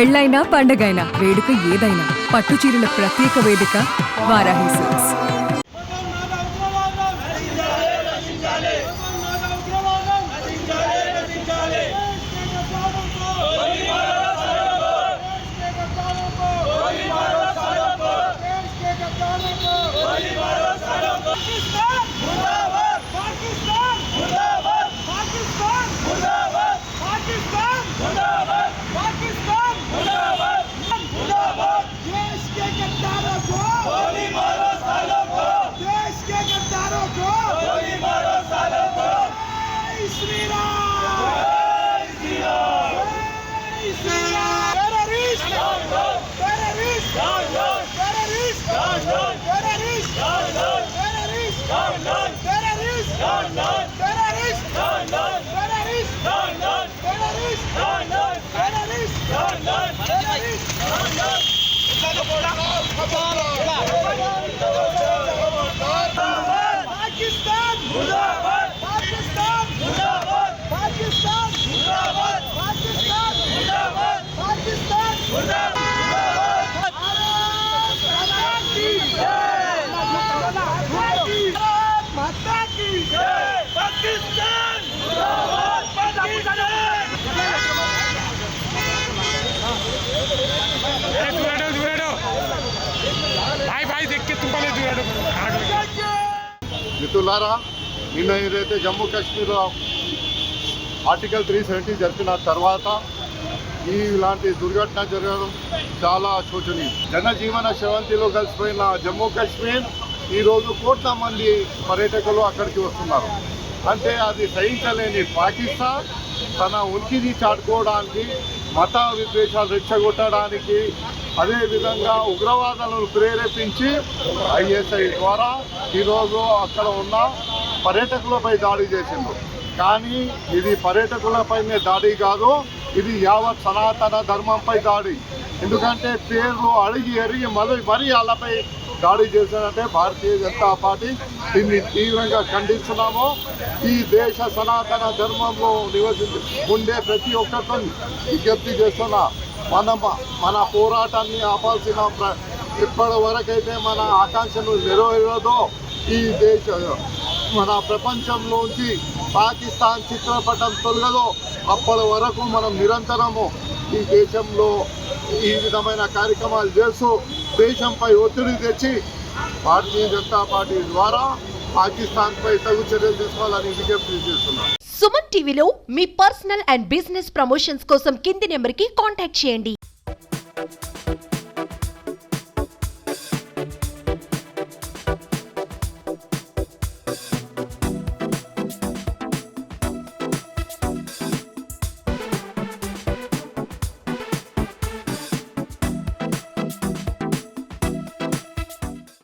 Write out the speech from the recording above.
పెళ్ళైనా పండగైనా వేడుక ఏదైనా పట్టు చీరల ప్రత్యేక వేదిక వారాహి సిల్క్స్. మిత్రులారా, నిన్న ఏదైతే జమ్మూ కాశ్మీర్లో ఆర్టికల్ 370 జరిపిన తర్వాత ఇలాంటి దుర్ఘటన జరగడం చాలా శోచనీయం. జనజీవన శవంతిలో కలిసిపోయిన జమ్మూ కాశ్మీర్ ఈరోజు కోట్ల మంది పర్యాటకులు అక్కడికి వస్తున్నారు. అంటే అది సహించలేని పాకిస్తాన్ తన ఉనికిని చాటుకోవడానికి, మత విద్వేషాలు రెచ్చగొట్టడానికి, అదేవిధంగా ఉగ్రవాదాలను ప్రేరేపించి ISI ద్వారా ఈరోజు అక్కడ ఉన్న పర్యాటకులపై దాడి చేసింది. కానీ ఇది పర్యాటకులపైనే దాడి కాదు, ఇది యావత్ సనాతన ధర్మంపై దాడి. ఎందుకంటే పేర్లు అడిగి ఎరిగి మరీ వాళ్ళపై దాడి చేశారంటే భారతీయ జనతా పార్టీ దీన్ని తీవ్రంగా ఖండిస్తున్నాము. ఈ దేశ సనాతన ధర్మంలో ఉండే ప్రతి ఒక్కరితో విజ్ఞప్తి చేస్తున్నా, మన పోరాటాన్ని ఆపాల్సిన ఇప్పటి వరకైతే మన ఆకాంక్షను నెరవేరదో, ఈ మన ప్రపంచంలోంచి పాకిస్తాన్ చిత్రపటం తొలగదో అప్పటి వరకు మనం నిరంతరము ఈ దేశంలో ఈ విధమైన కార్యక్రమాలు చేస్తూ దేశంపై ఒత్తిడి తెచ్చి భారతీయ జనతా పార్టీ ద్వారా పాకిస్తాన్పై తగు చర్యలు తీసుకోవాలని విజ్ఞప్తి చేస్తున్నాను. సుమన్ టీవీలో మీ పర్సనల్ అండ్ బిజినెస్ ప్రమోషన్స్ కోసం కింది నెంబర్కి కాంటాక్ట్ చేయండి.